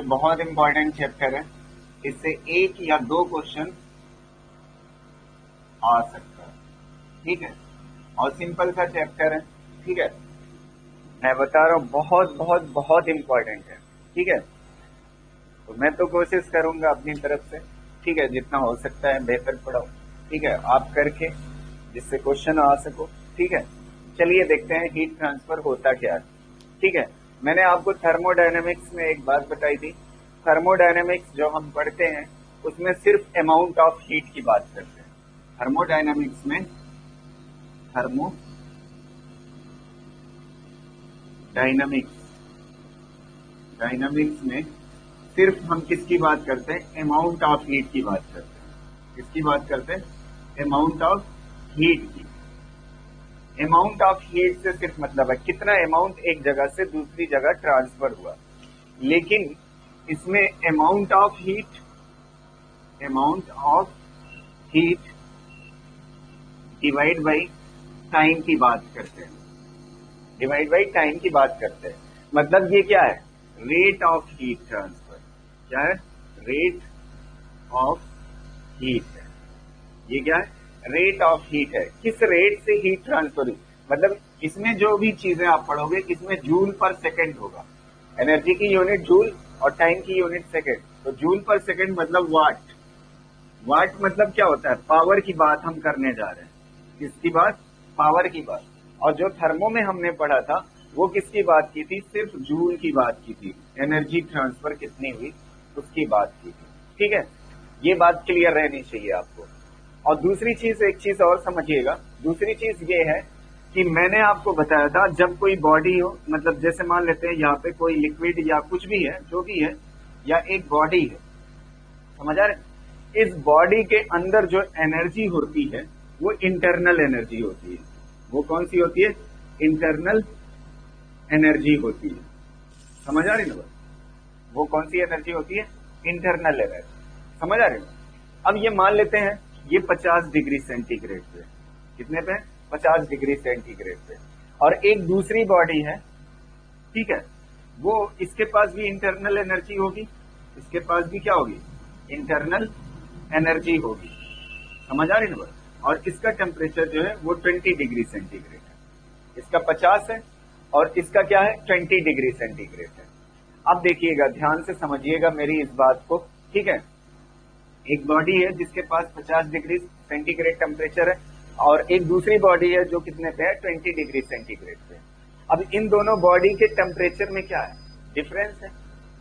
बहुत important chapter है। इससे एक या दो क्वेश्चन आ सकता है, ठीक है। और सिंपल सा चैप्टर है, ठीक है। मैं बता रहा हूँ बहुत बहुत बहुत इंपॉर्टेंट है, ठीक है। तो मैं तो कोशिश करूंगा अपनी तरफ से, ठीक है, जितना हो सकता है बेहतर पढ़ाओ, ठीक है, आप करके जिससे क्वेश्चन आ सको, ठीक है। चलिए देखते हैं हीट ट्रांसफर होता क्या है, ठीक है। मैंने आपको थर्मोडायनेमिक्स में एक बात बताई थी। थर्मोडायनेमिक्स जो हम पढ़ते हैं उसमें सिर्फ अमाउंट ऑफ हीट की बात करते हैं। थर्मोडायनेमिक्स में डायनामिक्स में सिर्फ हम किसकी बात करते हैं? अमाउंट ऑफ हीट की बात करते हैं। किसकी बात करते हैं? अमाउंट ऑफ हीट की। अमाउंट ऑफ हीट से सिर्फ मतलब है कितना अमाउंट एक जगह से दूसरी जगह ट्रांसफर हुआ। लेकिन इसमें amount of heat divide by time की बात करते हैं। डिवाइड बाई टाइम की बात करते हैं, मतलब ये क्या है? Rate of heat transfer. क्या है? रेट ऑफ हीट है। ये क्या है? रेट ऑफ हीट है। किस रेट से हीट ट्रांसफर हुई, मतलब इसमें जो भी चीजें आप पढ़ोगे इसमें जूल पर सेकंड होगा। एनर्जी की यूनिट जूल और टाइम की यूनिट सेकंड। तो जूल पर सेकंड मतलब वाट। वाट मतलब क्या होता है? पावर की बात हम करने जा रहे हैं। किसकी बात? पावर की बात। और जो थर्मो में हमने पढ़ा था वो किसकी बात की थी? सिर्फ जूल की बात की थी। एनर्जी ट्रांसफर कितनी हुई उसकी बात की थी, ठीक है। ये बात क्लियर रहनी चाहिए आपको। और दूसरी चीज, एक चीज और समझिएगा। दूसरी चीज ये है कि मैंने आपको बताया था जब कोई बॉडी हो, मतलब जैसे मान लेते हैं यहाँ पे कोई लिक्विड या कुछ भी है, जो भी है, या एक बॉडी है, समझ आ रहे? इस बॉडी के अंदर जो एनर्जी होती है वो इंटरनल एनर्जी होती है। वो कौन सी होती है? इंटरनल एनर्जी होती है। समझ आ रही ना बात? वो कौन सी एनर्जी होती है? Internal energy. समझ आ रही ना? अब ये मान लेते हैं ये 50 डिग्री सेंटीग्रेड पे। कितने पे? 50 डिग्री सेंटीग्रेड पे। और एक दूसरी बॉडी है, ठीक है, वो इसके पास भी इंटरनल एनर्जी होगी। इसके पास भी क्या होगी? इंटरनल एनर्जी होगी। समझ आ रही ना बात? और इसका टेम्परेचर जो है वो 20 डिग्री सेंटीग्रेड है। इसका 50 है और इसका क्या है? 20 डिग्री सेंटीग्रेड है। अब देखिएगा, ध्यान से समझिएगा मेरी इस बात को, ठीक है। एक बॉडी है जिसके पास 50 डिग्री सेंटीग्रेड टेम्परेचर है और एक दूसरी बॉडी है जो कितने पे है? 20 डिग्री सेंटीग्रेड पे। अब इन दोनों बॉडी के टेम्परेचर में क्या है? डिफरेंस है।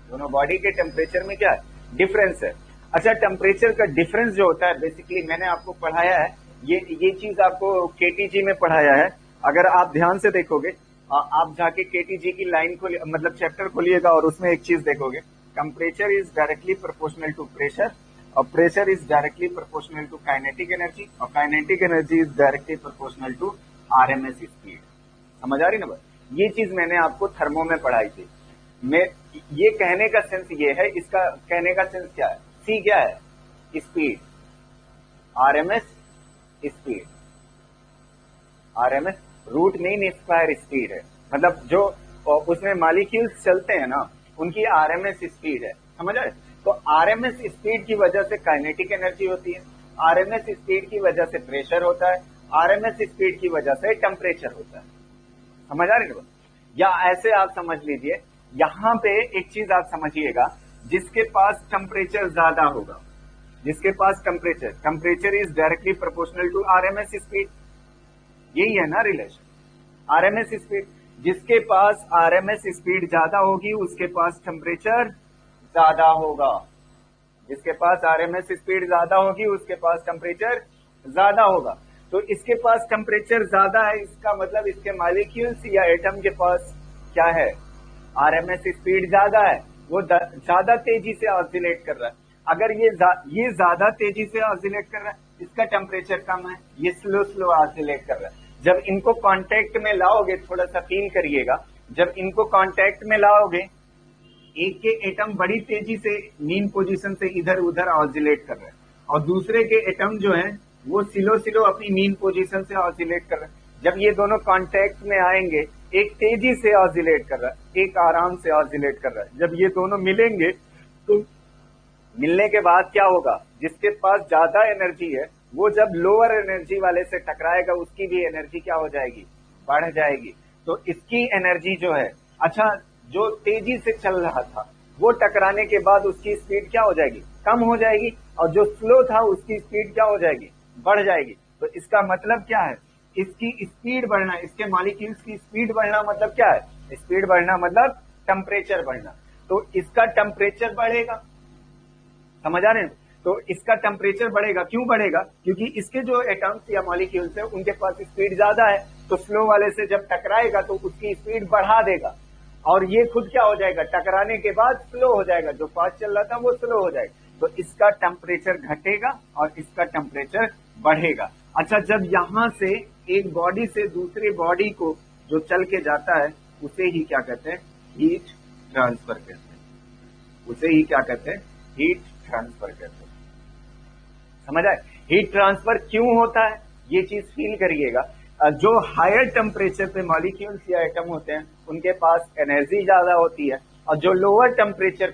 दोनों बॉडी के टेम्परेचर में क्या है? डिफरेंस है। अच्छा, टेम्परेचर का डिफरेंस जो होता है, बेसिकली मैंने आपको पढ़ाया है, ये चीज आपको केटीजी में पढ़ाया है। अगर आप ध्यान से देखोगे, आप जाके केटीजी की लाइन खोलिए, मतलब चैप्टर खोलिएगा और उसमें एक चीज देखोगे, temperature is directly proportional to pressure और pressure is directly proportional to kinetic energy और kinetic energy is directly proportional to RMS speed. समझ आ रही ना बात? ये चीज मैंने आपको थर्मो में पढ़ाई थी। मैं ये कहने का सेंस ये है, इसका कहने का सेंस क्या है? सी क्या है? Speed. RMS speed. RMS root mean square speed है, मतलब जो उसमें मॉलिक्यूल्स चलते हैं ना उनकी आरएमएस स्पीड है। समझ आए? तो आरएमएस स्पीड की वजह से काइनेटिक एनर्जी होती है, आरएमएस स्पीड की वजह से प्रेशर होता है, आरएमएस स्पीड की वजह से टेम्परेचर होता है। समझ आ रही है? या ऐसे आप समझ लीजिए, यहां पे एक चीज आप समझिएगा, जिसके पास टेम्परेचर ज्यादा होगा, जिसके पास temperature is directly proportional to RMS speed. यही है ना रिलेशन? आरएमएस स्पीड, जिसके पास आरएमएस स्पीड ज्यादा होगी उसके पास टेम्परेचर ज्यादा होगा। जिसके पास आरएमएस स्पीड ज्यादा होगी उसके पास टेम्परेचर ज्यादा होगा। तो इसके पास टेम्परेचर ज्यादा है, इसका मतलब इसके मॉलिक्यूल्स या एटम के पास क्या है? आरएमएस स्पीड ज्यादा है, वो ज्यादा तेजी से ऑसिलेट कर रहा है। अगर ये ज्यादा तेजी से ऑसिलेट कर रहा है, इसका टेम्परेचर कम है, ये स्लो ऑसिलेट कर रहा है। जब इनको कांटेक्ट में लाओगे, थोड़ा सा फील करिएगा, जब इनको कांटेक्ट में लाओगे, एक के एटम बड़ी तेजी से मीन पोजीशन से इधर उधर ऑसिलेट कर रहे हैं और दूसरे के एटम जो है वो स्लो अपनी मीन पोजीशन से ऑसिलेट कर रहे हैं। जब ये दोनों कांटेक्ट में आएंगे, एक तेजी से ऑसिलेट कर रहा है, एक आराम से ऑसिलेट कर रहा है, जब ये दोनों मिलेंगे तो मिलने के बाद क्या होगा, जिसके पास ज्यादा एनर्जी है वो जब लोअर एनर्जी वाले से टकराएगा उसकी भी एनर्जी क्या हो जाएगी, बढ़ जाएगी। तो इसकी एनर्जी जो है, अच्छा जो तेजी से चल रहा था वो टकराने के बाद उसकी स्पीड क्या हो जाएगी, कम हो जाएगी, और जो स्लो था उसकी स्पीड क्या हो जाएगी, बढ़ जाएगी। तो इसका मतलब क्या है, इसकी स्पीड बढ़ना, इसके मॉलिक्यूल्स की स्पीड बढ़ना मतलब क्या है, स्पीड बढ़ना मतलब टेम्परेचर बढ़ना। तो इसका टेम्परेचर बढ़ेगा, समझ आ रहे हैं। तो इसका टेम्परेचर बढ़ेगा, क्यों बढ़ेगा, क्योंकि इसके जो एटम्स या मॉलिक्यूल्स है उनके पास स्पीड ज्यादा है, तो स्लो वाले से जब टकराएगा तो उसकी स्पीड बढ़ा देगा, और ये खुद क्या हो जाएगा, टकराने के बाद स्लो हो जाएगा, जो फास्ट चल रहा था वो स्लो हो जाएगा। तो इसका टेम्परेचर घटेगा और इसका टेम्परेचर बढ़ेगा। अच्छा, जब यहां से एक बॉडी से दूसरी बॉडी को जो चल के जाता है उसे ही क्या कहते हैं, हीट ट्रांसफर कहते हैं, उसे ही क्या कहते हैं, हीट ट्रांसफर कहते हैं। समझ आए, हीट ट्रांसफर क्यों होता है ये चीज फील करिएगा। जो हायर टेम्परेचर पे मॉलिक्यूल्स या एटम होते हैं उनके पास एनर्जी ज्यादा होती है, और जो लोअर टेम्परेचर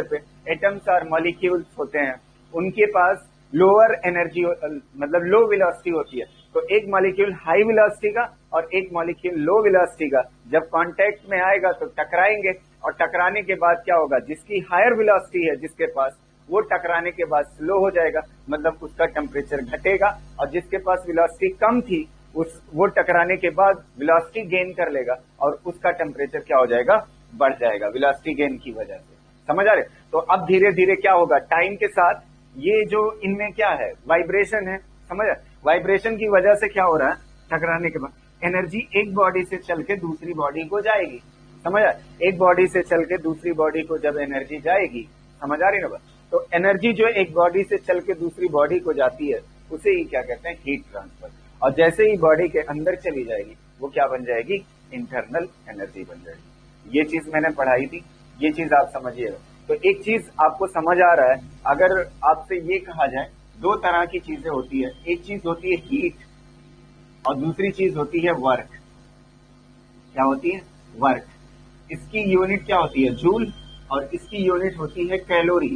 पे एटम्स और मॉलिक्यूल्स होते हैं उनके पास लोअर एनर्जी मतलब लो वेलोसिटी होती है। तो एक मॉलिक्यूल हाई वेलोसिटी का और एक मॉलिक्यूल लो वेलोसिटी का जब कांटेक्ट में आएगा तो टकराएंगे, और टकराने के बाद क्या होगा, जिसकी हायर वेलोसिटी है जिसके पास, वो टकराने के बाद स्लो हो जाएगा, मतलब उसका टेम्परेचर घटेगा, और जिसके पास वेलोसिटी कम थी वो टकराने के बाद वेलोसिटी गेन कर लेगा और उसका टेम्परेचर क्या हो जाएगा, बढ़ जाएगा वेलोसिटी गेन की वजह से। समझ आ रहे। तो अब धीरे धीरे क्या होगा, टाइम के साथ ये जो इनमें क्या है, वाइब्रेशन है, समझ, वाइब्रेशन की वजह से क्या हो रहा है, टकराने के बाद एनर्जी एक बॉडी से चल के दूसरी बॉडी को जाएगी। समझ आ, एक बॉडी से चल के दूसरी बॉडी को जब एनर्जी जाएगी, समझ आ रही ना, तो एनर्जी जो एक बॉडी से चल के दूसरी बॉडी को जाती है उसे ही क्या कहते हैं, हीट ट्रांसफर। और जैसे ही बॉडी के अंदर चली जाएगी वो क्या बन जाएगी, इंटरनल एनर्जी बन जाएगी। ये चीज मैंने पढ़ाई थी, ये चीज आप समझिएगा। तो एक चीज आपको समझ आ रहा है, अगर आपसे ये कहा जाए दो तरह की चीजें होती है, एक चीज होती है हीट और दूसरी चीज होती है वर्क। क्या होती है, वर्क। इसकी यूनिट क्या होती है, जूल, और इसकी यूनिट होती है कैलोरी।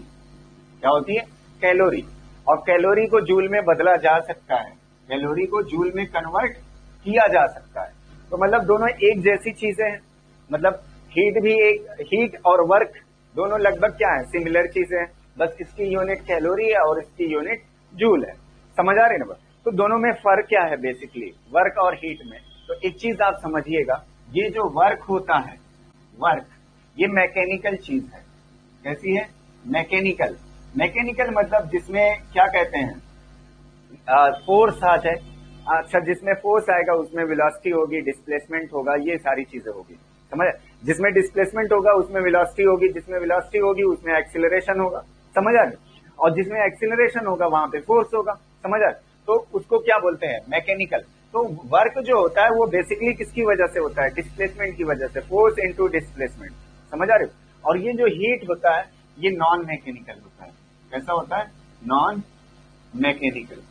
क्या होती है, कैलोरी। और कैलोरी को जूल में बदला जा सकता है, कैलोरी को जूल में कन्वर्ट किया जा सकता है। तो मतलब दोनों एक जैसी चीजें हैं, मतलब हीट भी एक, हीट और वर्क दोनों लगभग क्या है, सिमिलर चीजें हैं, बस इसकी यूनिट कैलोरी है और इसकी यूनिट जूल है। समझ आ रही है ना। तो दोनों में फर्क क्या है बेसिकली, वर्क और हीट में। तो एक चीज आप समझिएगा, ये जो वर्क होता है, वर्क ये मैकेनिकल चीज है। कैसी है, मैकेनिकल। मैकेनिकल मतलब जिसमें क्या कहते हैं, फोर्स आ जाए। अच्छा, जिसमें फोर्स आएगा उसमें वेलोसिटी होगी, डिस्प्लेसमेंट होगा, ये सारी चीजें होगी। समझ, जिसमें डिस्प्लेसमेंट होगा उसमें वेलोसिटी होगी, जिसमें वेलोसिटी होगी उसमें एक्सीलरेशन होगा। समझ आ गया। और जिसमें एक्सीलरेशन होगा वहां पे फोर्स होगा। समझ आ, तो उसको क्या बोलते हैं, मैकेनिकल। तो वर्क जो होता है वो बेसिकली किसकी वजह से होता है, डिस्प्लेसमेंट की वजह से, फोर्स इनटू डिस्प्लेसमेंट। समझ आ रहे हो। और ये जो हीट होता है ये नॉन मैकेनिकल होता है। कैसा होता है, नॉन मैकेनिकल।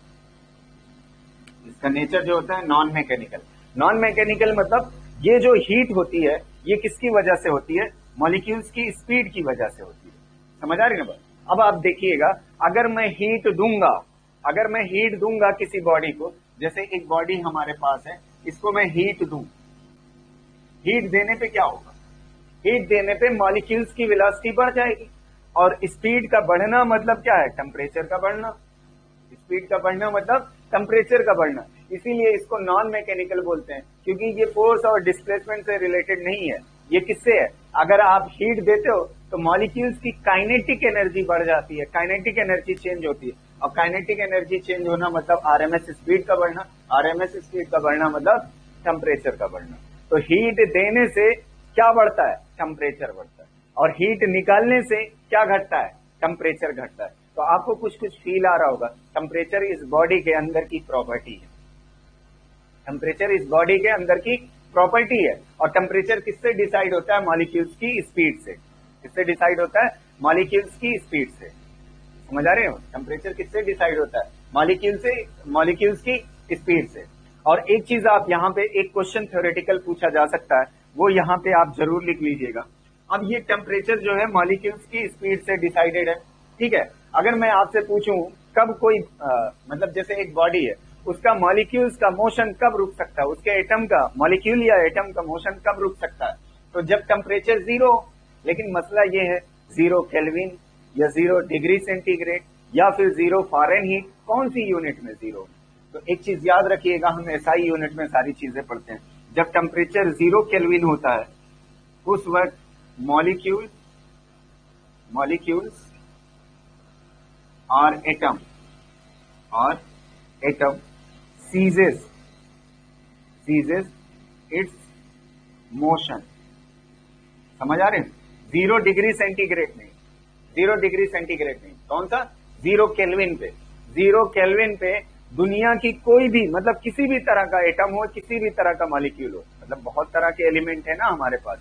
इसका नेचर जो होता है नॉन मैकेनिकल। नॉन मैकेनिकल मतलब ये जो हीट होती है ये किसकी वजह से होती है, मॉलिक्यूल्स की स्पीड की वजह से होती है। समझ आ रही है ना। अब आप देखिएगा, अगर मैं हीट दूंगा, अगर मैं हीट दूंगा किसी बॉडी को, जैसे एक बॉडी हमारे पास है, इसको मैं हीट दूं, हीट देने पे क्या होगा, हीट देने पे मॉलिक्यूल्स की वेलोसिटी बढ़ जाएगी, और स्पीड का बढ़ना मतलब क्या है, टेम्परेचर का बढ़ना। स्पीड का बढ़ना मतलब टेम्परेचर का बढ़ना। इसीलिए इसको नॉन मैकेनिकल बोलते हैं, क्योंकि ये फोर्स और डिस्प्लेसमेंट से रिलेटेड नहीं है। ये किससे है, अगर आप हीट देते हो तो मॉलिक्यूल्स की काइनेटिक एनर्जी बढ़ जाती है, काइनेटिक एनर्जी चेंज होती है, और काइनेटिक एनर्जी चेंज होना मतलब आरएमएस स्पीड का बढ़ना, आरएमएस स्पीड का बढ़ना मतलब टेम्परेचर का बढ़ना। तो हीट देने से क्या बढ़ता है, टेम्परेचर बढ़ता है, और हीट निकालने से क्या घटता है, टेम्परेचर घटता है। तो आपको कुछ कुछ फील आ रहा होगा, टेम्परेचर इस बॉडी के अंदर की प्रॉपर्टी है, टेम्परेचर इस बॉडी के अंदर की प्रॉपर्टी है। और टेम्परेचर किससे डिसाइड होता है, मॉलिक्यूल्स की स्पीड से। किससे डिसाइड होता है, मॉलिक्यूल्स की स्पीड से। समझ आ रहे हो, टेम्परेचर किससे डिसाइड होता है, मॉलिक्यूल से, मॉलिक्यूल्स की स्पीड से। और एक चीज आप यहाँ पे, एक क्वेश्चन थ्योरेटिकल पूछा जा सकता है, वो यहाँ पे आप जरूर लिख लीजिएगा। अब ये टेम्परेचर जो है मॉलिक्यूल्स की स्पीड से डिसाइडेड है, ठीक है। अगर मैं आपसे पूछूं कब कोई मतलब जैसे एक बॉडी है, उसका मॉलिक्यूल्स का मोशन कब रुक सकता है, उसके एटम का मॉलिक्यूल या एटम का मोशन कब रुक सकता है, तो जब टेम्परेचर 0। लेकिन मसला ये है 0 केल्विन या 0 डिग्री सेंटीग्रेड या फिर 0 फारेनहीट, कौन सी यूनिट में 0? तो एक चीज याद रखिएगा, हम एसआई यूनिट में सारी चीजें पढ़ते हैं। जब टेम्परेचर 0 केल्विन होता है उस वक्त मॉलिक्यूल्स और एटम सीजेस इट्स मोशन। समझ आ रहे हैं? 0 डिग्री सेंटीग्रेड नहीं, 0 डिग्री सेंटीग्रेड नहीं, कौन सा? 0 केल्विन पे। 0 केल्विन पे दुनिया की कोई भी मतलब किसी भी तरह का एटम हो, किसी भी तरह का मॉलिक्यूल हो, मतलब बहुत तरह के एलिमेंट है ना हमारे पास,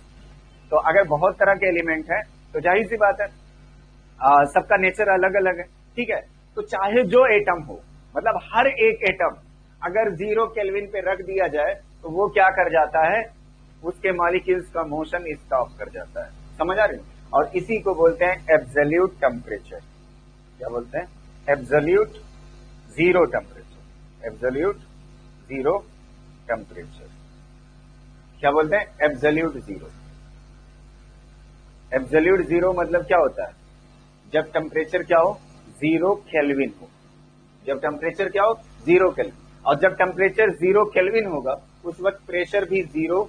तो अगर बहुत तरह के एलिमेंट है तो जाहिर सी बात है सबका नेचर अलग अलग है, ठीक है। तो चाहे जो एटम हो, मतलब हर एक एटम अगर 0 केल्विन पे रख दिया जाए तो वो क्या कर जाता है, उसके मॉलिक्यूल्स का मोशन स्टॉप कर जाता है। समझ आ रही है? और इसी को बोलते हैं एब्सोल्यूट टेम्परेचर। क्या बोलते हैं? Absolute zero temperature. Absolute zero temperature क्या बोलते हैं? Absolute zero. एब्सोल्यूट जीरो मतलब क्या होता है? जब टेम्परेचर क्या हो? 0 केल्विन हो। जब टेम्परेचर क्या हो? 0 केल्विन। और जब टेम्परेचर 0 केल्विन होगा उस वक्त प्रेशर भी 0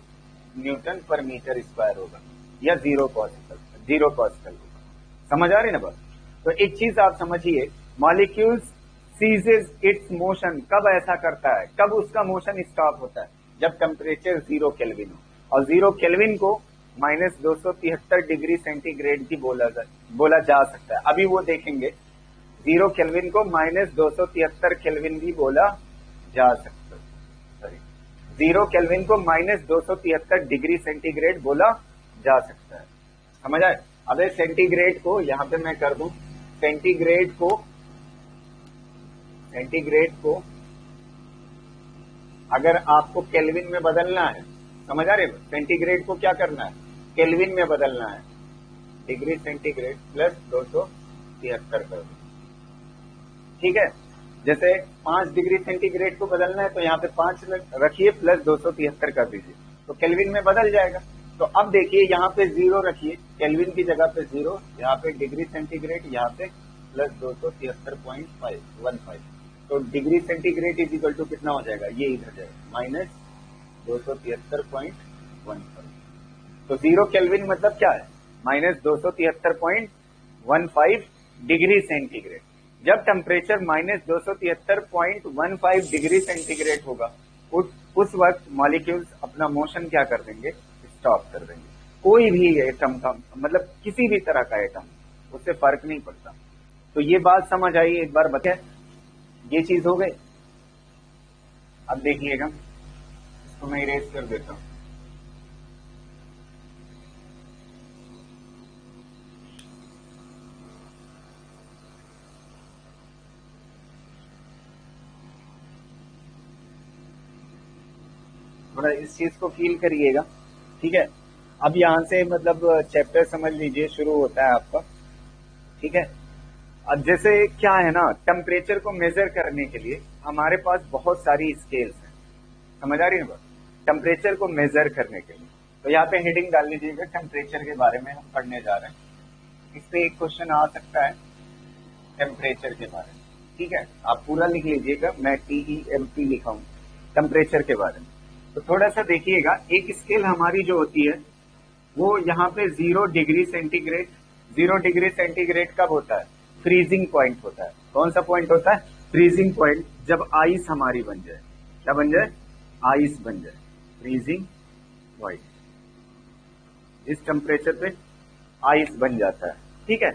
न्यूटन पर मीटर स्क्वायर होगा या 0 पास्कल होगा। समझ आ रही ना बात? तो एक चीज आप समझिए, मॉलिक्यूल्स सीजेस इट्स मोशन कब ऐसा करता है, कब उसका मोशन स्टॉप होता है? जब टेम्परेचर 0 केल्विन हो। और 0 केल्विन को -273 डिग्री सेंटीग्रेड भी बोला जा सकता है। अभी वो देखेंगे, 0 केल्विन को -273 केल्विन भी बोला जा सकता है। सॉरी, 0 केल्विन को -273 डिग्री सेंटीग्रेड बोला जा सकता है। समझ आए? अब सेंटीग्रेड को यहां पे मैं कर दूं, सेंटीग्रेड को अगर आपको केल्विन में बदलना है, समझ आ रहे हो? सेंटीग्रेड को क्या करना है? केल्विन में बदलना है। डिग्री सेंटीग्रेड प्लस 273 कर दो, ठीक है। जैसे 5 डिग्री सेंटीग्रेड को बदलना है तो यहाँ पे 5 रखिए प्लस 273 कर दीजिए, तो केल्विन में बदल जाएगा। तो अब देखिए यहाँ पे 0 रखिए, केल्विन की जगह पे 0, यहाँ पे डिग्री सेंटीग्रेड, यहाँ पे प्लस 273.15। तो degree centigrade is equal to कितना हो जाएगा? ये इधर जाएगा -273.15। तो 0 केल्विन मतलब क्या है? -273.15 डिग्री सेंटीग्रेड। जब टेम्परेचर -273.15 डिग्री सेंटीग्रेड होगा उस वक्त मॉलिक्यूल्स अपना मोशन क्या कर देंगे? स्टॉप कर देंगे। कोई भी एटम का मतलब किसी भी तरह का एटम, उससे फर्क नहीं पड़ता। तो ये बात समझ आई? एक बार बताए, ये चीज हो गई। अब देखिएगा, इसको मैं इरेज कर देता हूं। थोड़ा इस चीज को फील करिएगा, ठीक है। अब यहां से मतलब चैप्टर समझ लीजिए शुरू होता है आपका, ठीक है। अब जैसे क्या है ना, टेम्परेचर को मेजर करने के लिए हमारे पास बहुत सारी स्केल्स हैं। समझ आ रही है बात? टेम्परेचर को मेजर करने के लिए तो यहाँ पे हेडिंग डाल लीजिएगा, टेम्परेचर के बारे में हम पढ़ने जा रहे हैं। इस पे एक क्वेश्चन आ सकता है टेम्परेचर के बारे में, ठीक है। आप पूरा लिख लीजिएगा, मैं TEMP लिखा हूं टेम्परेचर के बारे में। तो थोड़ा सा देखिएगा, एक स्केल हमारी जो होती है वो यहाँ पे 0 डिग्री सेंटीग्रेड। 0 डिग्री सेंटीग्रेड कब होता है? फ्रीजिंग पॉइंट होता है। कौन सा पॉइंट होता है? Freezing point. जब आइस हमारी बन जाए, क्या बन जाए? आइस बन जाए, फ्रीजिंग पॉइंट। इस टेम्परेचर पे आइस बन जाता है, ठीक है।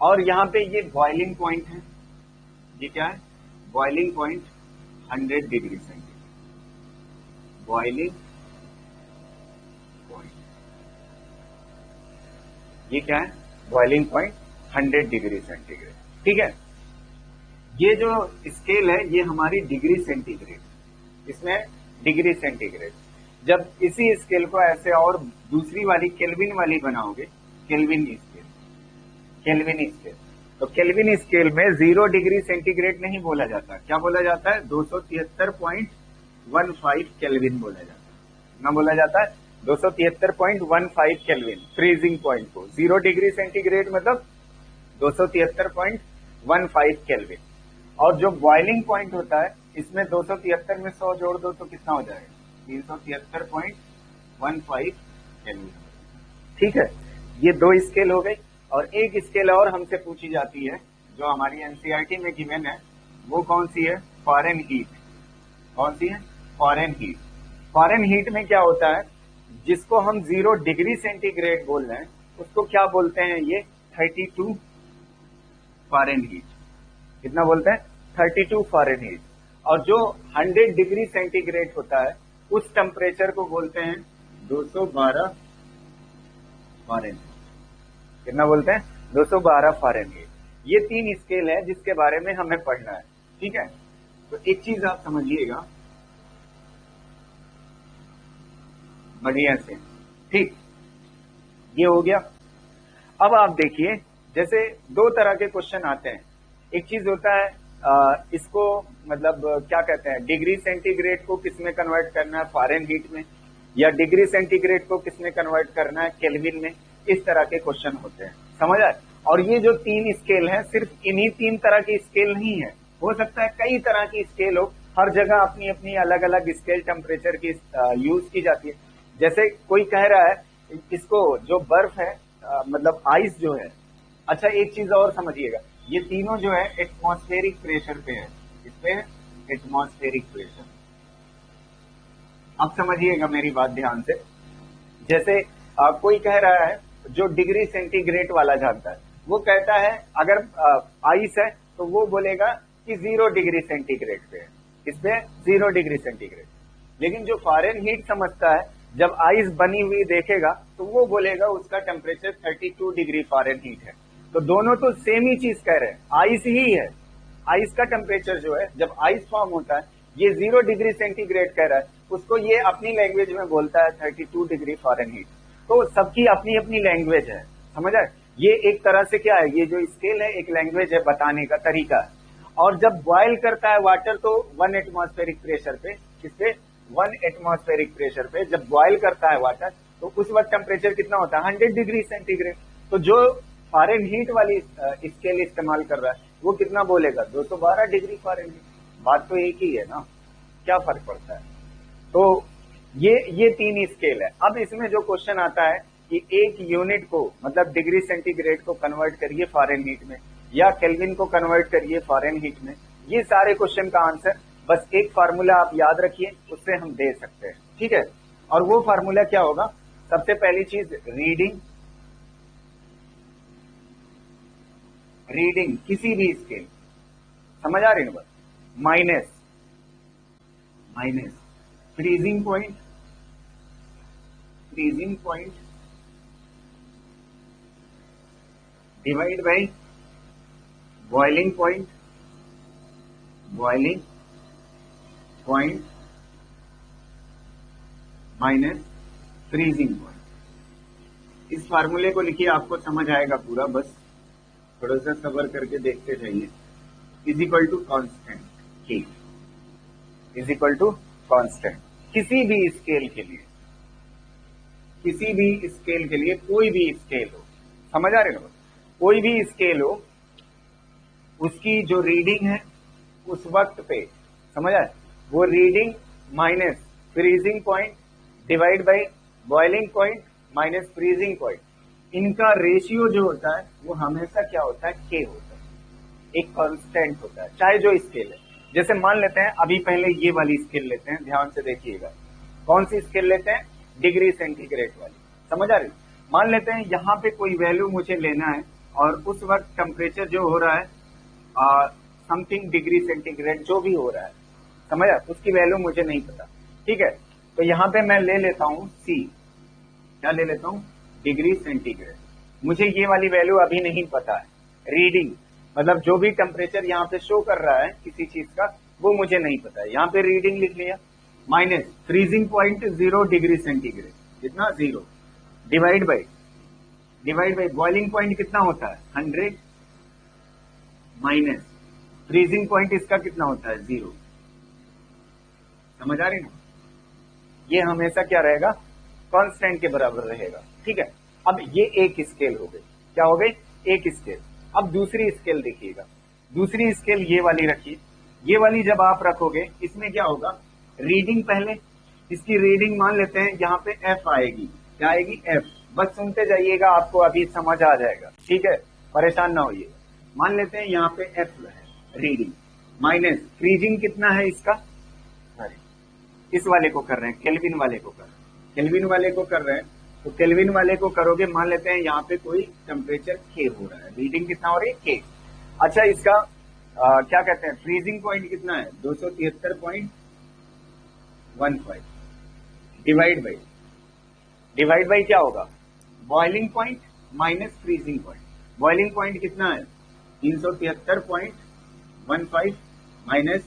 और यहाँ पे ये बॉइलिंग पॉइंट है। ये क्या है? Boiling point 100 degree centigrade. Boiling point, ये क्या है? बॉइलिंग पॉइंट 100 डिग्री सेंटीग्रेड, ठीक है। ये जो स्केल है ये हमारी डिग्री सेंटीग्रेड, इसमें डिग्री सेंटीग्रेड। जब इसी स्केल को ऐसे और दूसरी वाली केल्विन वाली बनाओगे, केल्विन स्केल, केल्विन स्केल, तो केल्विन स्केल में 0 डिग्री सेंटीग्रेड नहीं बोला जाता, क्या बोला जाता है? 273.15 केल्विन बोला जाता है। ना बोला जाता है 273.15 केल्विन फ्रीजिंग पॉइंट को। 0 डिग्री सेंटीग्रेड मतलब 273.15 केल्विन। और जो बॉइलिंग पॉइंट होता है इसमें 273 में 100 जोड़ दो तो कितना हो जाएगा? 373.15 केल्विन। ठीक है, ये 2 स्केल हो गई। और एक स्केल और हमसे पूछी जाती है जो हमारी एनसीईआरटी में गिवन है, वो कौन सी है? Foreign heat. कौन सी है? Foreign heat. फॉरेन हीट में क्या होता है, जिसको हम 0 डिग्री सेंटीग्रेड बोल रहे हैं उसको क्या बोलते हैं? ये 32 फॉरेन हीट। कितना बोलते हैं? 32 फॉरेन हीट। और जो 100 डिग्री सेंटीग्रेड होता है उस टेम्परेचर को बोलते हैं 212 फॉरेन हीट। कितना बोलते हैं? 212 फॉरेन हीट। ये 3 स्केल है जिसके बारे में हमें पढ़ना है। ठीक है, तो एक चीज आप समझिएगा बढ़िया से। ठीक, ये हो गया। अब आप देखिए, जैसे 2 तरह के क्वेश्चन आते हैं। एक चीज होता है इसको मतलब क्या कहते हैं, डिग्री सेंटीग्रेड को किस में कन्वर्ट करना है? फॉरेन हीट में। या डिग्री सेंटीग्रेड को किस में कन्वर्ट करना है? केल्विन में। इस तरह के क्वेश्चन होते हैं, समझ आए? और ये जो 3 स्केल है सिर्फ इन्हीं 3 तरह की स्केल नहीं है, हो सकता है कई तरह की स्केल हो। हर जगह अपनी अपनी अलग अलग स्केल टेम्परेचर की यूज की जाती है। जैसे कोई कह रहा है इसको जो बर्फ है मतलब आइस जो है। अच्छा, एक चीज और समझिएगा, ये तीनों जो है एटमॉस्फेरिक प्रेशर पे है। इस पे एटमॉस्फेरिक प्रेशर। अब समझिएगा मेरी बात ध्यान से। जैसे कोई कह रहा है जो डिग्री सेंटीग्रेड वाला जानता है, वो कहता है अगर आइस है तो वो बोलेगा कि 0 डिग्री सेंटीग्रेड पे है। इस पे 0 डिग्री सेंटीग्रेड। लेकिन जो फॉरेन हीट समझता है, जब आइस बनी हुई देखेगा तो वो बोलेगा उसका टेम्परेचर 32 डिग्री फॉरेन हीट है। तो दोनों तो सेम ही चीज कह रहे हैं, आइस ही है। आइस का टेम्परेचर जो है, जब आइस फॉर्म होता है, ये 0 डिग्री सेंटीग्रेड कह रहा है, उसको ये अपनी लैंग्वेज में बोलता है 32 डिग्री फॉरेन हीट। तो सबकी अपनी अपनी लैंग्वेज है, समझ आए? ये एक तरह से क्या है, ये जो स्केल है एक लैंग्वेज है, बताने का तरीका है। और जब बॉयल करता है वाटर तो 1 एटमॉस्फेरिक प्रेशर पे, किसपे? 1 एटमॉस्फेरिक प्रेशर पे जब बॉयल करता है वाटर तो उस वक्त टेम्परेचर कितना होता है? 100 डिग्री सेंटीग्रेड। तो जो फॉरेन हीट वाली स्केल इस्तेमाल कर रहा है वो कितना बोलेगा? 212 डिग्री फॉरेन हीट। बात तो एक ही है ना, क्या फर्क पड़ता है? तो ये 3 स्केल है। अब इसमें जो क्वेश्चन आता है कि एक यूनिट को मतलब डिग्री सेंटीग्रेड को कन्वर्ट करिए फॉरेन हीट में या केल्विन को कन्वर्ट करिए फॉरेन हीट में। ये सारे क्वेश्चन का आंसर बस एक फार्मूला आप याद रखिए, उससे हम दे सकते हैं। ठीक है, और वो फार्मूला क्या होगा? सबसे पहली चीज रीडिंग, रीडिंग किसी भी स्केल, समझ आ रही है बात? Minus freezing point, freezing point divide by boiling point, boiling point minus freezing point. इस फार्मूले को लिखिए, आपको समझ आएगा पूरा, बस थोड़ा सा सबर करके देखते जाइए। Is equal to constant heat, is equal to constant. किसी भी स्केल के लिए, किसी भी स्केल के लिए, कोई भी स्केल हो, समझ आ रहे हो? कोई भी स्केल हो, उसकी जो रीडिंग है उस वक्त पे, समझ आए? वो reading minus freezing point divide by boiling point minus freezing point, इनका रेशियो जो होता है वो हमेशा क्या होता है? के होता है, एक कांस्टेंट होता है, चाहे जो स्केल है। जैसे मान लेते हैं, अभी पहले ये वाली स्केल लेते हैं, ध्यान से देखिएगा। कौन सी स्केल लेते हैं? डिग्री सेंटीग्रेड वाली, समझ आ रही? मान लेते हैं यहाँ पे कोई वैल्यू मुझे लेना है और उस वक्त टेम्परेचर जो हो रहा है समथिंग डिग्री सेंटीग्रेड जो भी हो रहा है, समझ आ? उसकी वैल्यू मुझे नहीं पता। ठीक है, तो यहाँ पे मैं ले लेता हूँ सी, क्या ले लेता हूँ? Degree centigrade. मुझे ये वाली वैल्यू अभी नहीं पता है। रीडिंग मतलब जो भी टेम्परेचर यहाँ पे शो कर रहा है किसी चीज का, वो मुझे नहीं पता है। यहाँ पे रीडिंग लिख लिया। Minus freezing point 0 degree centigrade, कितना 0, डिवाइड बाई बॉइलिंग पॉइंट कितना होता है 100, माइनस फ्रीजिंग पॉइंट इसका कितना होता है 0। समझ आ रही ना? ये हमेशा क्या रहेगा, कांस्टेंट के बराबर रहेगा। ठीक है, अब ये एक स्केल हो गई, क्या हो गई, एक स्केल। अब दूसरी स्केल देखिएगा, दूसरी स्केल ये वाली रखिए, ये वाली जब आप रखोगे इसमें क्या होगा, रीडिंग पहले इसकी रीडिंग मान लेते हैं यहाँ पे एफ आएगी, क्या आएगी एफ, बस सुनते जाइएगा आपको अभी समझ आ जाएगा। ठीक है, परेशान ना होइए। मान लेते हैं यहाँ पे एफ है रीडिंग, माइनस फ्रीजिंग कितना है इसका, इस वाले को कर रहे हैं, केल्विन वाले को कर रहे हैं, केल्विन वाले को कर रहे हैं, तो केल्विन वाले को करोगे, मान लेते हैं यहाँ पे कोई टेम्परेचर के हो रहा है, रीडिंग कितना हो रही है के। अच्छा इसका क्या कहते हैं, फ्रीजिंग पॉइंट कितना है 273.15, डिवाइड बाई क्या होगा, boiling point minus freezing point, boiling point कितना है 373.15 माइनस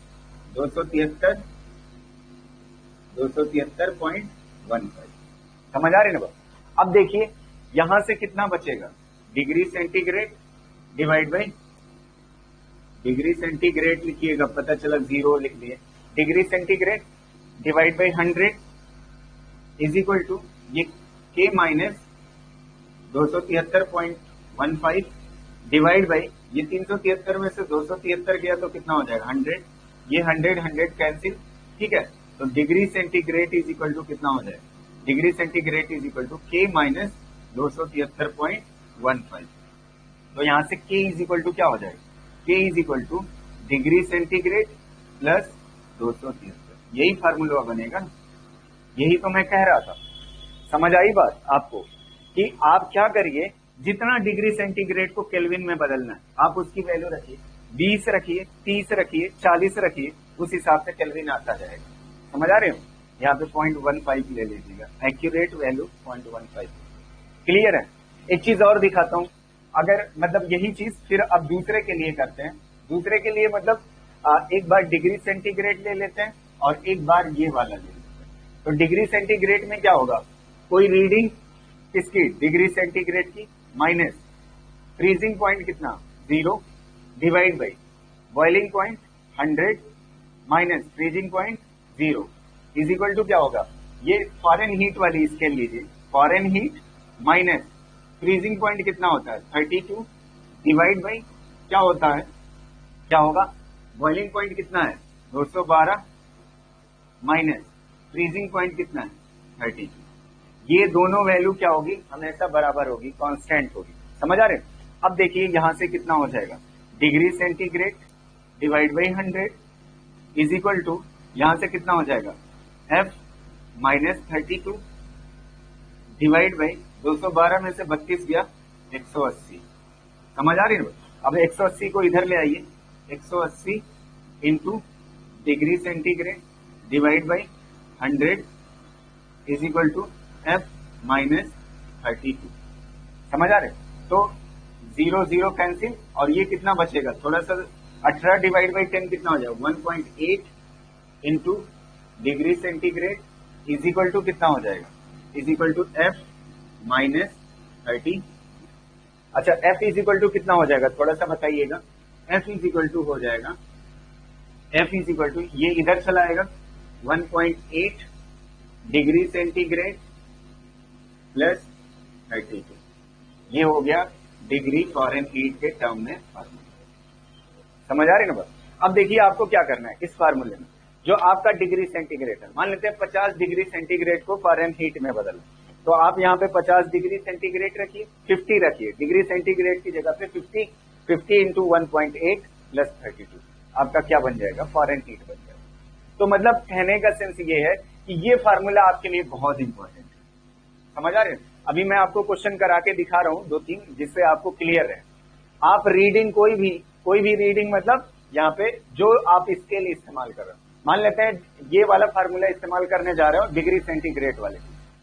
273.15। समझ आ रही ना बात? अब देखिए यहां से कितना बचेगा, degree centigrade divide by, degree centigrade लिखिएगा, पता चला 0 लिख लिए, degree centigrade divide by 100 is equal to ये के माइनस 273.15 डिवाइड बाई ये 373 में से 273 गया तो कितना हो जाएगा 100, ये 100 कैंसिल। ठीक है, तो degree centigrade is equal to कितना हो जाएगा, degree centigrade is equal to K minus 273.15। तो यहां से के इज इक्वल टू क्या हो जाएगा, के is equal two degree centigrade plus 273, यही फार्मूला बनेगा। यही तो मैं कह रहा था, समझ आई बात आपको, कि आप क्या करिए, जितना डिग्री सेंटीग्रेड को केल्विन में बदलना है आप उसकी वैल्यू रखिए, 20 रखिए, 30 रखिए, 40 रखिए, उस हिसाब से केल्विन आता जाएगा। समझ आ रहे हो? यहाँ पे 0.15 ले लीजिएगा, एक्यूरेट वैल्यू 0.15। क्लियर है? एक चीज और दिखाता हूँ, अगर मतलब यही चीज फिर अब दूसरे के लिए करते हैं, दूसरे के लिए मतलब एक बार डिग्री सेंटीग्रेड ले लेते हैं और एक बार ये वाला ले लेते हैं। तो डिग्री सेंटीग्रेड में क्या होगा, कोई रीडिंग किसकी, डिग्री सेंटीग्रेड की, माइनस फ्रीजिंग पॉइंट कितना 0 divide by boiling point 100 minus freezing point 0 is equal to क्या होगा, ये फॉरेन हीट वाली स्केल लीजिए, Fahrenheit minus freezing point कितना होता है 32 डिवाइड बाई क्या होता है, क्या होगा, बॉइलिंग पॉइंट कितना है 212 माइनस फ्रीजिंग पॉइंट कितना है 32। ये दोनों वैल्यू क्या होगी, हमेशा बराबर होगी, कांस्टेंट होगी। समझ आ रहे? अब देखिए यहां से कितना हो जाएगा, degree centigrade divide by 100 is equal to, यहां से कितना हो जाएगा एफ माइनस 32 डिवाइड बाई 212 में से 32 गया 180। समझ आ रही है? अब 180 को इधर ले आइए, 180 into degree centigrade divide by 100 is equal to F minus 32। समझ आ रहे? तो 0 0 कैंसिल, और ये कितना बचेगा, थोड़ा सा 18 डिवाइड बाई 10 कितना हो जाएगा 1.8 into degree centigrade is equal to कितना हो जाएगा, is equal to F minus 30। अच्छा एफ इज इक्वल टू कितना हो जाएगा, थोड़ा सा बताइएगा, एफ इज इक्वल टू हो जाएगा, एफ इज इक्वल टू ये इधर चला आएगा 1.8 डिग्री सेंटीग्रेड प्लस 32, ये हो गया डिग्री फॉरेन हीट के टर्म में फार्मूला। समझ आ रही ना बात? अब देखिए आपको क्या करना है, इस फार्मूले में जो आपका डिग्री सेंटीग्रेड है, मान लेते हैं 50 डिग्री सेंटीग्रेड को फॉरेन हीट में बदलना, तो आप यहाँ पे 50 डिग्री सेंटीग्रेड रखिए, 50 रखिए, डिग्री सेंटीग्रेड की जगह पे 50 इंटू 1.8 प्लस 32, आपका क्या बन जाएगा, फॉरेन हीट बन जाएगा। तो मतलब कहने का सेंस ये है कि ये फार्मूला आपके लिए बहुत इंपॉर्टेंट है। समझ आ रहे हैं? अभी मैं आपको क्वेश्चन करा के दिखा रहा हूं 2-3, जिससे आपको क्लियर है। आप रीडिंग कोई भी रीडिंग मतलब यहाँ पे जो आप स्केल इस्तेमाल कर रहे हो, मान लेते हैं ये वाला फार्मूला इस्तेमाल करने जा रहे हो डिग्री सेंटीग्रेड वाले,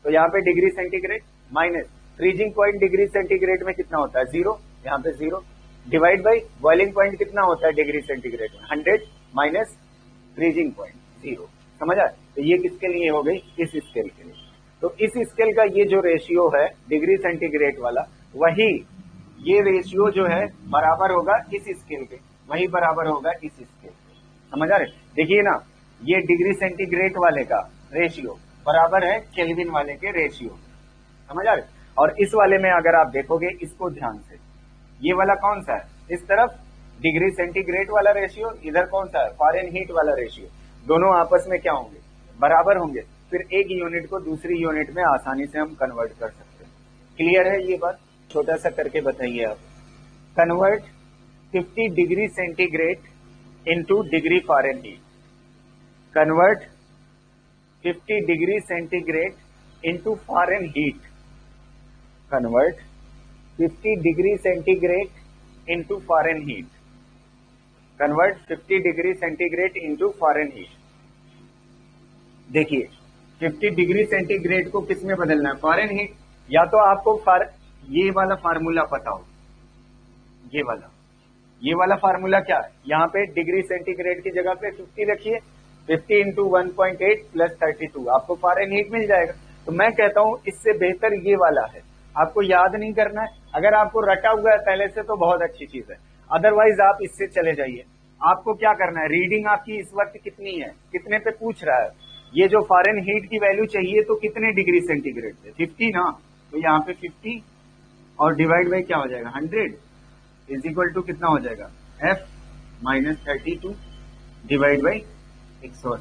तो यहाँ पे degree centigrade minus freezing point degree centigrade में कितना होता है 0, यहाँ पे 0 डिवाइड बाई बॉइलिंग पॉइंट कितना होता है डिग्री सेंटीग्रेड में 100 माइनस फ्रीजिंग पॉइंट 0, समझ आए? तो ये किसके लिए हो गई? इस स्केल के लिए। तो इस स्केल का ये जो रेशियो है डिग्री सेंटीग्रेड वाला, वही ये रेशियो जो है बराबर होगा इस स्केल के, वही बराबर होगा इस स्केल के। समझ आ रहे? देखिए ना, ये डिग्री सेंटीग्रेड वाले का रेशियो बराबर है केल्विन वाले के रेशियो। समझ आ रहे? और इस वाले में अगर आप देखोगे इसको ध्यान से, ये वाला कौन सा है? इस तरफ डिग्री सेंटीग्रेड वाला रेशियो, इधर कौन सा है? फारेनहीट वाला रेशियो। दोनों आपस में क्या होंगे? बराबर होंगे। फिर एक यूनिट को दूसरी यूनिट में आसानी से हम कन्वर्ट कर सकते हैं। क्लियर है ये बात? छोटा सा करके बताइए आप। Convert 50 degree centigrade into degree Fahrenheit. Convert 50 degree centigrade into Fahrenheit. Convert 50 degree centigrade into Fahrenheit. Convert 50 degree centigrade into Fahrenheit. देखिए 50 डिग्री सेंटीग्रेड को किस में बदलना है? फारेनहीट। या तो आपको ये वाला फार्मूला पता हो, ये वाला फार्मूला क्या है? यहाँ पे डिग्री सेंटीग्रेड की जगह पे 50 रखिए, 50 इंटू 1.8 प्लस 32, आपको फारेनहीट मिल जाएगा। तो मैं कहता हूं इससे बेहतर ये वाला है, आपको याद नहीं करना है। अगर आपको रटा हुआ है पहले से तो बहुत अच्छी चीज है, अदरवाइज आप इससे चले जाइए। आपको क्या करना है? रीडिंग आपकी इस वक्त कितनी है, कितने पे पूछ रहा है? ये जो फारेनहीट की वैल्यू चाहिए तो कितने डिग्री सेंटीग्रेड पे? 50 ना, तो यहाँ पे 50 और डिवाइड बाई क्या हो जाएगा? 100 इज इक्वल टू कितना हो जाएगा? F minus 32 divide by 180।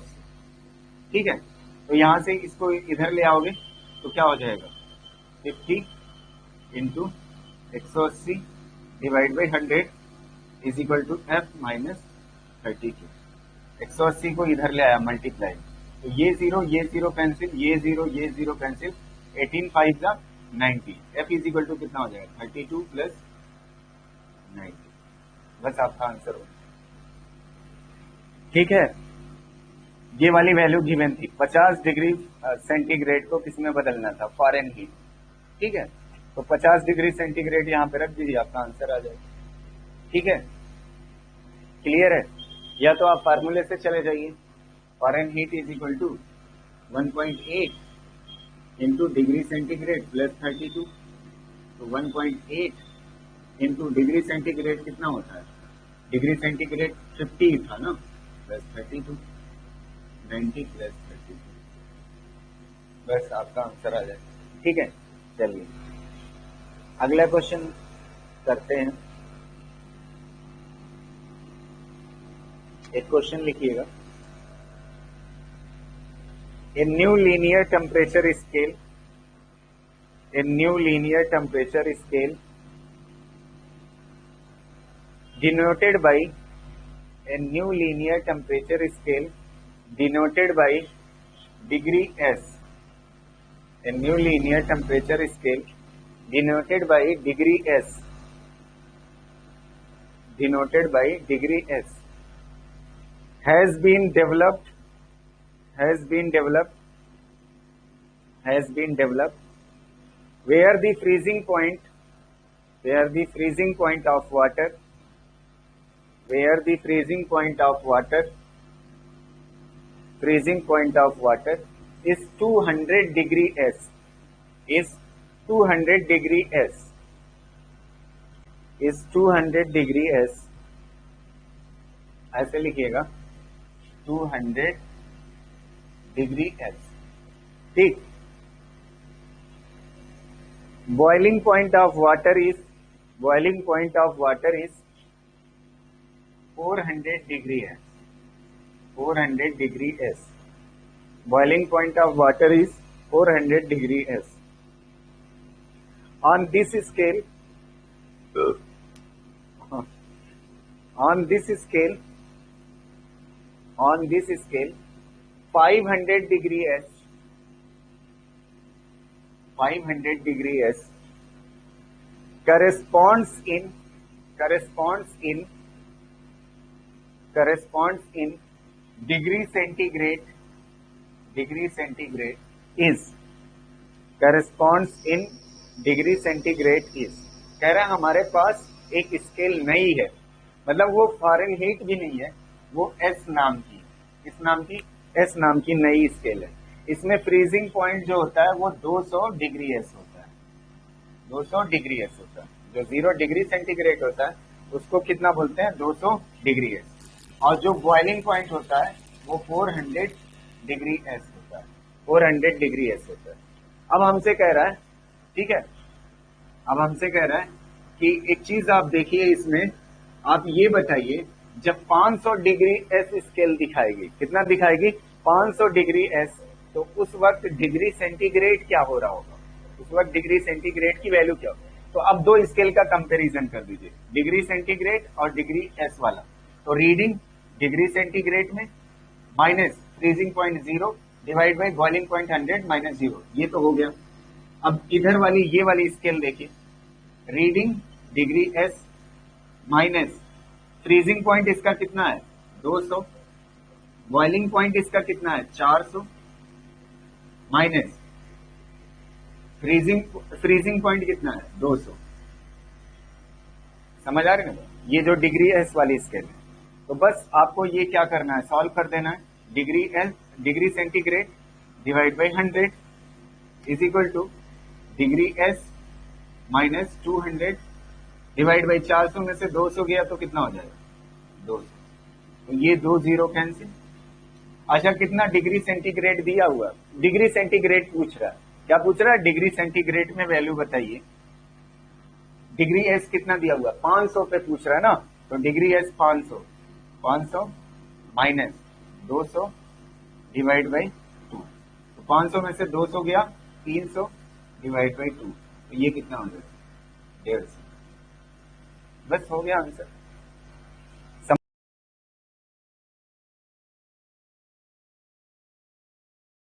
ठीक है, तो यहां से इसको इधर ले आओगे तो क्या हो जाएगा? 50 इंटू 180 divide by 100 is equal to F minus 32। 180 को इधर ले आया मल्टीप्लाई, तो ये जीरो कैंसिल, ये जीरो कैंसिल, 18 5 जा 90। F इज इक्वल टू कितना हो जाएगा? 32 प्लस 90। बस आपका आंसर हो। ठीक है, ये वाली वैल्यू गिवन थी। 50 डिग्री सेंटीग्रेड को किसमें बदलना था? फारेनहीट। ठीक है, तो 50 डिग्री सेंटीग्रेड यहाँ पे रख दीजिए, आपका आंसर आ जाएगा। ठीक है, क्लियर है? या तो आप फार्मूले से चले जाइए, Fahrenheit is equal to 1.8 into degree centigrade plus 32। तो 1.8 इंटू डिग्री सेंटीग्रेड कितना होता है? डिग्री सेंटीग्रेड 50 था ना, प्लस 32, 90 प्लस 32। बस आपका आंसर आ जाएगा। ठीक है, चलिए अगला क्वेश्चन करते हैं। एक क्वेश्चन लिखिएगा। A new linear temperature scale, a new linear temperature scale denoted by a new linear temperature scale denoted by degree S, a new linear temperature scale denoted by degree S, denoted by degree S has been developed where the freezing point of water is 200 degree S, is 200 degree S, is 200 degree S। ऐसे लिखिएगा 200 degree S। ठीक, boiling point of water is 400 degree S, 400 degree S। Boiling point of water is 400 degree S। On this scale, 500 degree S, 500 degree S corresponds in degree centigrade is, corresponds in degree centigrade is। कह रहा है हमारे पास एक scale नई है, मतलब वो फारेनहीट भी नहीं है, वो एस नाम की, किस नाम की? एस नाम की नई स्केल है। इसमें फ्रीजिंग पॉइंट जो होता है वो 200 डिग्री एस होता है, 200 डिग्री एस होता है। जो 0 डिग्री सेंटीग्रेड होता है उसको कितना बोलते हैं, 200 डिग्री एस। और जो बॉइलिंग पॉइंट होता है वो 400 डिग्री एस होता है, 400 डिग्री एस होता है। अब हमसे कह रहा है, ठीक है, अब हमसे कह रहा है कि एक चीज आप देखिए इसमें, आप ये बताइए जब 500 डिग्री एस स्केल दिखाएगी, कितना दिखाएगी, 500 डिग्री एस, तो उस वक्त डिग्री सेंटीग्रेड क्या हो रहा होगा, उस वक्त डिग्री सेंटीग्रेड की वैल्यू क्या होगी। तो अब दो स्केल का कंपैरिजन कर दीजिए, डिग्री सेंटीग्रेड और डिग्री एस वाला। तो रीडिंग डिग्री सेंटीग्रेड में minus freezing point 0 divide by boiling point 100 minus 0, ये तो हो गया। अब इधर वाली ये वाली स्केल देखिए, reading degree S minus freezing point इसका कितना है 200, बॉइलिंग पॉइंट इसका कितना है 400, माइनस फ्रीजिंग पॉइंट कितना है 200। समझ आ रहे हैं, ये जो डिग्री एस वाली स्केल है। तो बस आपको ये क्या करना है, सॉल्व कर देना है। Degree S, degree centigrade divide by 100 is equal two degree S minus 200 divide by 400 में से 200 गया तो कितना हो जाएगा 200। तो ये 2 0 कैंसिल। अच्छा, कितना डिग्री सेंटीग्रेड दिया हुआ, डिग्री सेंटीग्रेड पूछ रहा है, क्या पूछ रहा है, डिग्री सेंटीग्रेड में वैल्यू बताइए। डिग्री एस कितना दिया हुआ 500 पे पूछ रहा है ना, तो degree S 500, 500 minus 200 divide by 2, तो 500 में से 200 गया 300 डिवाइड बाई 2, तो ये कितना हो जाएगा 150। बस हो गया आंसर।